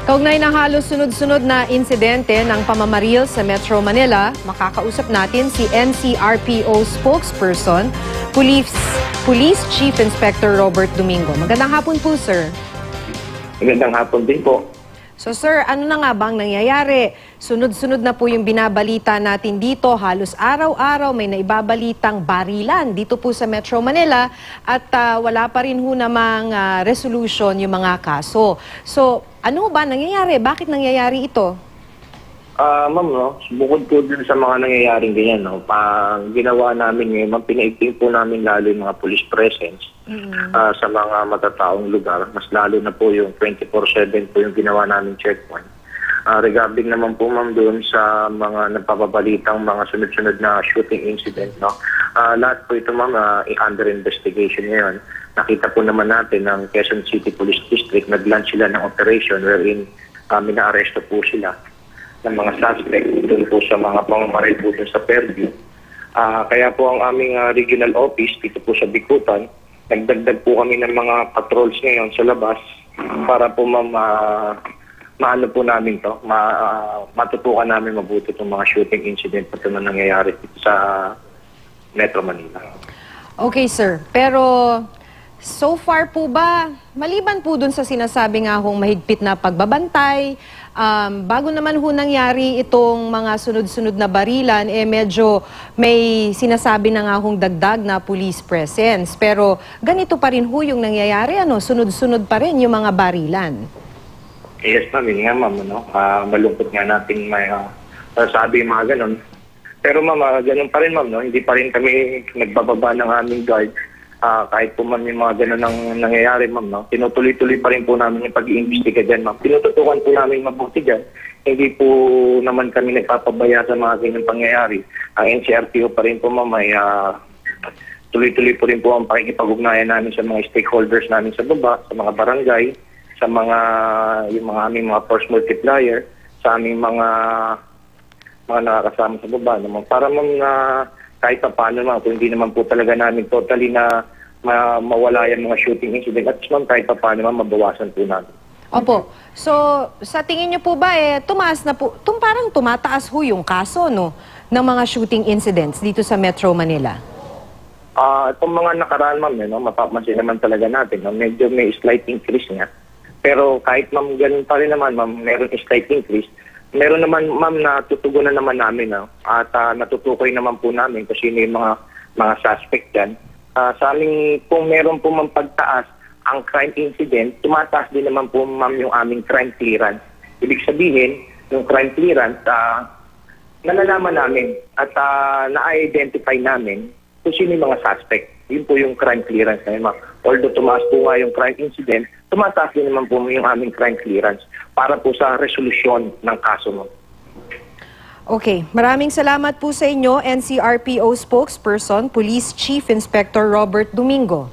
Kaugnay ng halos sunod-sunod na insidente ng pamamaril sa Metro Manila, makakausap natin si NCRPO spokesperson, Police Chief Inspector Robert Domingo. Magandang hapon po, sir. Magandang hapon din po. So sir, ano na nga bang nangyayari? Sunod-sunod na po yung binabalita natin dito. Halos araw-araw may naibabalitang barilan dito po sa Metro Manila at wala pa rin ho namang resolution yung mga kaso. So ano ba nangyayari? Bakit nangyayari ito? Ma'am, no, bukod po dun sa mga nangyayaring ganyan, no, pang ginawa namin ngayon, ma'am, pinaigting po namin lalo yung mga police presence sa mga matataong lugar. Mas lalo na po yung 24/7 po yung ginawa namin checkpoint. Regarding naman po, ma'am, doon sa mga nagpapabalitang mga sunod-sunod na shooting incident, no, lahat po ito, ma'am, under investigation ngayon. Nakita po naman natin ng Quezon City Police District, nag-launch sila ng operation wherein mina-aresto po sila ng mga suspect doon po sa mga pamamaril po doon sa Fairview. Kaya po ang aming regional office dito po sa Bicutan, nagdagdag po kami ng mga patrols ngayon sa labas para po maano po namin to, matutukan namin mabuti itong mga shooting incident pati na nangyayari dito sa Metro Manila. Okay, sir. Pero so far po ba, maliban po dun sa sinasabi nga hong mahigpit na pagbabantay, bago naman ho nangyari itong mga sunod-sunod na barilan, medyo may sinasabi na nga hong dagdag na police presence. Pero ganito pa rin ho yung nangyayari, sunod-sunod pa rin yung mga barilan. Yes, ma'am, yun nga, ma'am, malungkot nga natin may sabi mga ganon. Pero ma'am, ganon pa rin, ma'am, no? Hindi pa rin kami nagbababa ng aming guard. Kahit po man yung mga gano'n ang nangyayari, ma'am, no? Tinutuloy-tuloy pa rin po namin yung pag-iimbestiga dyan, ma'am. Tinututukan po namin mabuti dyan. Hindi po naman kami nagpapabaya sa mga ganyan pangyayari. Ang NCRPO pa rin po, ma'am, ay tuloy-tuloy po rin po ang pakikipag-ugnayan namin sa mga stakeholders namin sa baba, sa mga barangay, sa yung mga aming mga force multiplier, sa aming mga nakakasama sa baba, naman. Para ma'am kahit pa paano, ma'am, kung hindi naman po talaga namin totally na mawala yung mga shooting incident, at ma'am, kahit pa paano, ma'am, mabawasan po namin. Opo. So, sa tingin niyo po ba, tumaas na po, parang tumataas ho yung kaso, no, ng mga shooting incidents dito sa Metro Manila? Itong mga nakaraan, ma'am, mapapansin naman talaga natin, no, medyo may slight increase nga. Pero kahit, ma'am, ganun pa rin naman, ma'am, meron slight increase. Meron naman, ma'am, natutugunan naman namin, at natutukoy naman po namin kung sino yung mga suspect dyan. Sa aming, kung meron po ma'am pagtaas ang crime incident, tumataas din naman po, ma'am, yung aming crime clearance. Ibig sabihin, yung crime clearance, nalalaman namin at na-identify namin kung sino yung mga suspect. Yun po yung crime clearance ngayon, ma'am. Although tumaas po nga yung crime incident, tumataas din naman po yung aming crime clearance para po sa resolusyon ng kaso mo. Okay. Maraming salamat po sa inyo, NCRPO spokesperson, Police Chief Inspector Robert Domingo.